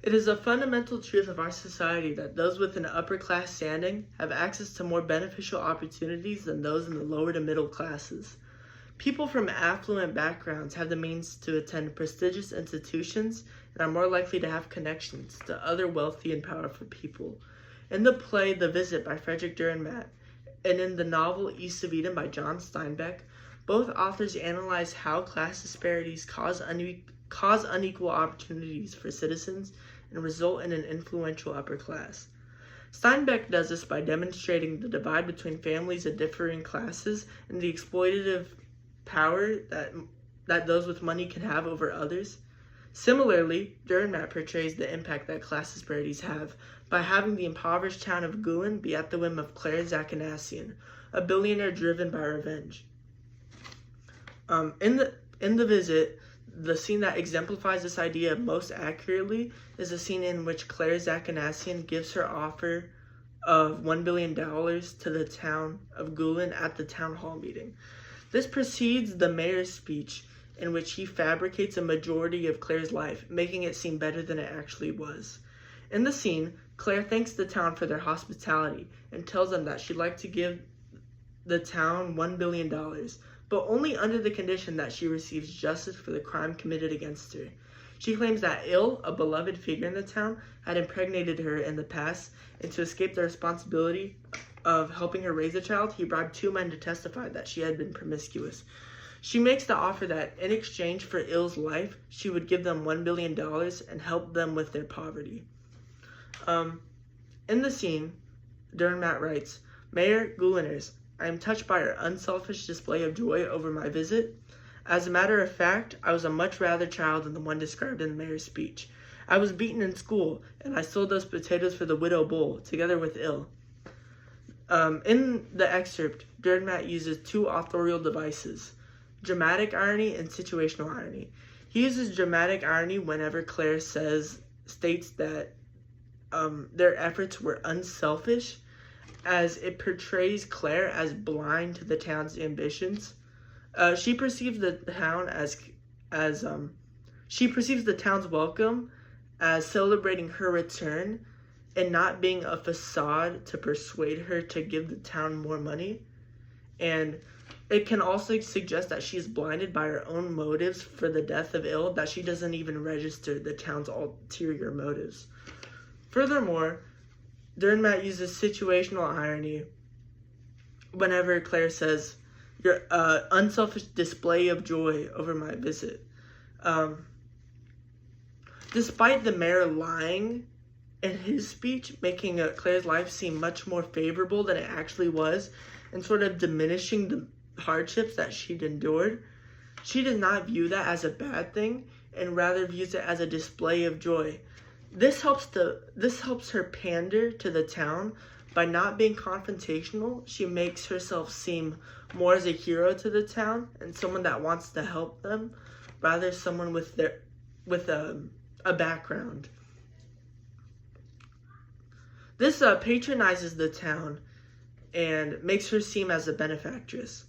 It is a fundamental truth of our society that those with an upper class standing have access to more beneficial opportunities than those in the lower to middle classes. People from affluent backgrounds have the means to attend prestigious institutions and are more likely to have connections to other wealthy and powerful people. In the play The Visit by Frederick Dürrenmatt and in the novel East of Eden by John Steinbeck, both authors analyze how class disparities cause unequal opportunities for citizens and result in an influential upper class. Steinbeck does this by demonstrating the divide between families of differing classes and the exploitative power that those with money can have over others. Similarly, Dürrenmatt portrays the impact that class disparities have by having the impoverished town of Gulen be at the whim of Claire Zachanassian, a billionaire driven by revenge. In the Visit, the scene that exemplifies this idea most accurately is the scene in which Claire Zachanassian gives her offer of $1 billion to the town of Gulen at the town hall meeting. This precedes the mayor's speech, in which he fabricates a majority of Claire's life, making it seem better than it actually was. In the scene, Claire thanks the town for their hospitality and tells them that she'd like to give the town $1 billion, but only under the condition that she receives justice for the crime committed against her. She claims that Il, a beloved figure in the town, had impregnated her in the past, and to escape the responsibility of helping her raise a child, he bribed 2 men to testify that she had been promiscuous. She makes the offer that in exchange for Il's life, she would give them $1 billion and help them with their poverty. In the scene, Dürrenmatt writes, "Mayor Guleners, I am touched by your unselfish display of joy over my visit. As a matter of fact, I was a much rather child than the one described in the mayor's speech. I was beaten in school, and I sold those potatoes for the widow Bull, together with Il." In the excerpt, Dürrenmatt uses 2 authorial devices, dramatic irony and situational irony. He uses dramatic irony whenever Claire states that their efforts were unselfish, as it portrays Claire as blind to the town's ambitions. She perceives the town's welcome as celebrating her return and not being a facade to persuade her to give the town more money. And it can also suggest that she's blinded by her own motives for the death of Il, that she doesn't even register the town's ulterior motives. Furthermore, Dürrenmatt uses situational irony whenever Claire says, "Your unselfish display of joy over my visit." Despite the mayor lying in his speech, making Claire's life seem much more favorable than it actually was, and sort of diminishing the hardships that she'd endured, she does not view that as a bad thing, and rather views it as a display of joy. This helps her pander to the town. By not being confrontational, she makes herself seem more as a hero to the town and someone that wants to help them, rather someone with a background. This patronizes the town and makes her seem as a benefactress.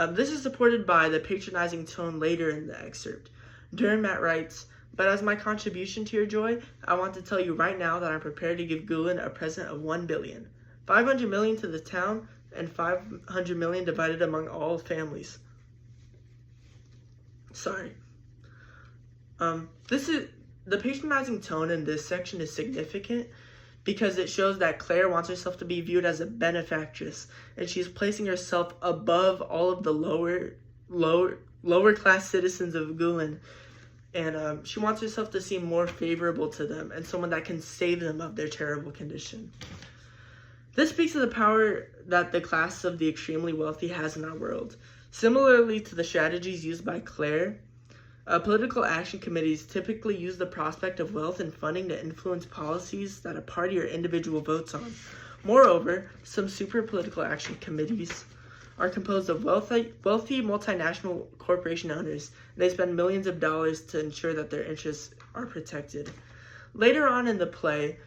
This is supported by the patronizing tone later in the excerpt. Dürrenmatt writes, "But as my contribution to your joy, I want to tell you right now that I'm prepared to give Gulen a present of $1 billion. $500 million to the town and $500 million divided among all families." Sorry. The patronizing tone in this section is significant because it shows that Claire wants herself to be viewed as a benefactress, and she's placing herself above all of the lower class citizens of Gulen, and she wants herself to seem more favorable to them and someone that can save them of their terrible condition. This speaks of the power that the class of the extremely wealthy has in our world. Similarly to the strategies used by Claire, political action committees typically use the prospect of wealth and funding to influence policies that a party or individual votes on. Moreover, some super political action committees are composed of wealthy multinational corporation owners. They spend millions of dollars to ensure that their interests are protected. Later on in the play,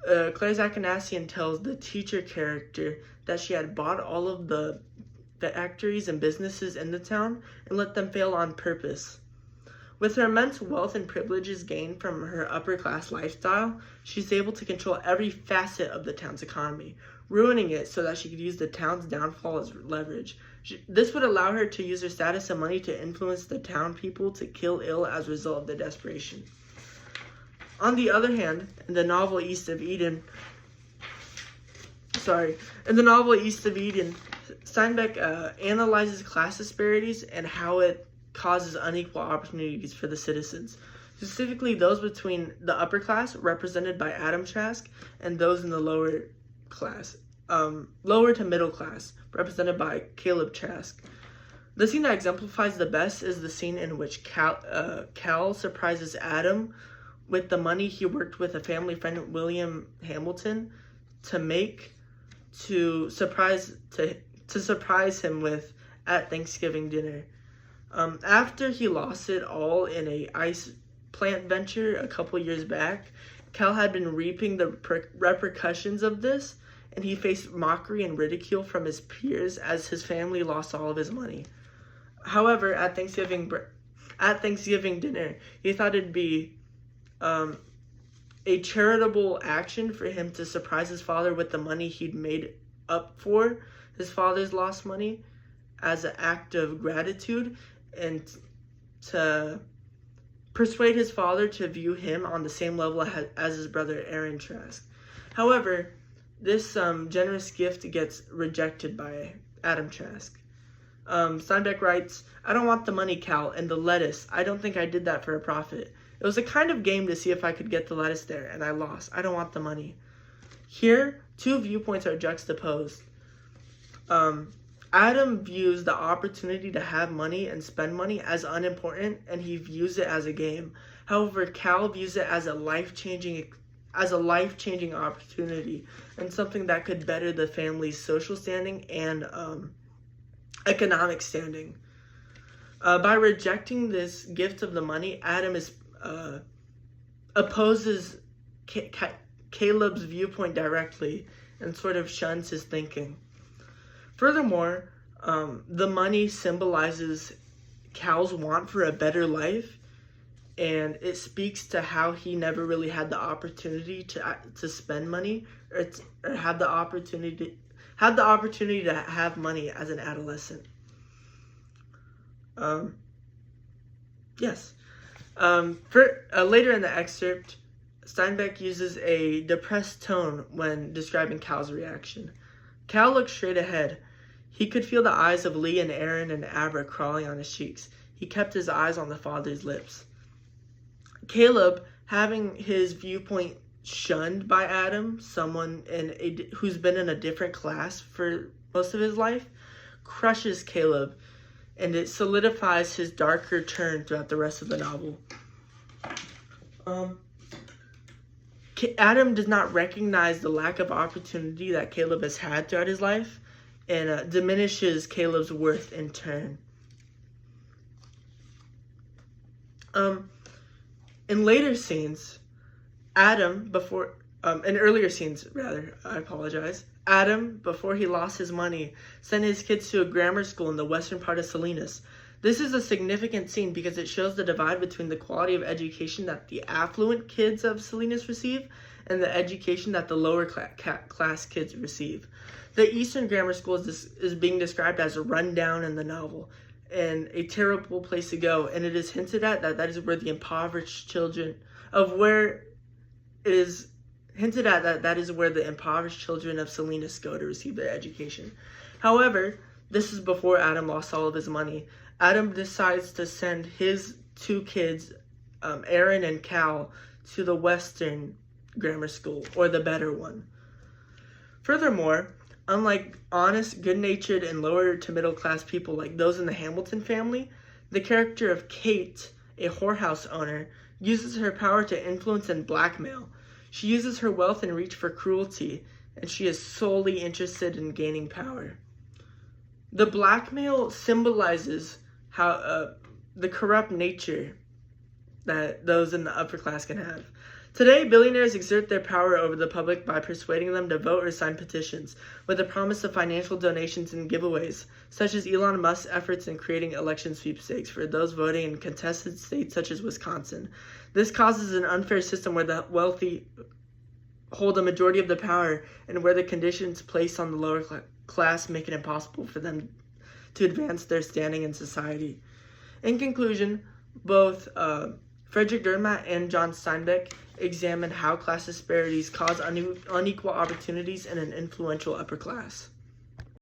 Claire Zachanassian tells the teacher character that she had bought all of the factories and businesses in the town and let them fail on purpose. With her immense wealth and privileges gained from her upper-class lifestyle, she's able to control every facet of the town's economy, ruining it so that she could use the town's downfall as leverage. This would allow her to use her status and money to influence the town people to kill ill as a result of their desperation. On the other hand, in the novel East of Eden, Steinbeck analyzes class disparities and how it causes unequal opportunities for the citizens, specifically those between the upper class, represented by Adam Trask, and those in the lower to middle class, represented by Caleb Trask. The scene that exemplifies the best is the scene in which Cal surprises Adam with the money he worked with a family friend, William Hamilton, to surprise him with at Thanksgiving dinner. After he lost it all in a ice plant venture a couple years back, Cal had been reaping the repercussions of this, and he faced mockery and ridicule from his peers as his family lost all of his money. However, at Thanksgiving dinner, he thought it'd be a charitable action for him to surprise his father with the money he'd made up for his father's lost money as an act of gratitude, and to persuade his father to view him on the same level as his brother Aaron Trask. However, this generous gift gets rejected by Adam Trask. Steinbeck writes, "I don't want the money, Cal, and the lettuce. I don't think I did that for a profit. It was a kind of game to see if I could get the lettuce there, and I lost. I don't want the money." Here, two viewpoints are juxtaposed. Adam views the opportunity to have money and spend money as unimportant, and he views it as a game. However, Cal views it as a life-changing opportunity and something that could better the family's social standing and economic standing. By rejecting this gift of the money, Adam opposes Caleb's viewpoint directly and sort of shuns his thinking. Furthermore, the money symbolizes Cal's want for a better life, and it speaks to how he never really had the opportunity to spend money or have the opportunity to have money as an adolescent. Later in the excerpt, Steinbeck uses a depressed tone when describing Cal's reaction. Cal looked straight ahead. He could feel the eyes of Lee and Aaron and Abra crawling on his cheeks. He kept his eyes on the father's lips. Caleb, having his viewpoint shunned by Adam, someone who's been in a different class for most of his life, crushes Caleb, and it solidifies his darker turn throughout the rest of the novel. Adam does not recognize the lack of opportunity that Caleb has had throughout his life, and diminishes Caleb's worth in turn. In earlier scenes, Adam, before he lost his money, sent his kids to a grammar school in the western part of Salinas. This is a significant scene because it shows the divide between the quality of education that the affluent kids of Salinas receive and the education that the lower class kids receive. The Eastern Grammar School is being described as a rundown in the novel and a terrible place to go, and it is hinted at that is where the impoverished children of Salinas go to receive their education. However, this is before Adam lost all of his money. Adam decides to send his two kids, Aaron and Cal, to the Western Grammar School, or the better one. Furthermore, unlike honest, good-natured, and lower to middle class people like those in the Hamilton family, the character of Kate, a whorehouse owner, uses her power to influence and blackmail. She uses her wealth and reach for cruelty, and she is solely interested in gaining power. The blackmail symbolizes how the corrupt nature that those in the upper class can have. Today, billionaires exert their power over the public by persuading them to vote or sign petitions, with the promise of financial donations and giveaways, such as Elon Musk's efforts in creating election sweepstakes for those voting in contested states such as Wisconsin. This causes an unfair system where the wealthy hold a majority of the power and where the conditions placed on the lower class make it impossible for them to advance their standing in society. In conclusion, both Frederick Dermatt and John Steinbeck examined how class disparities cause unequal opportunities in an influential upper class.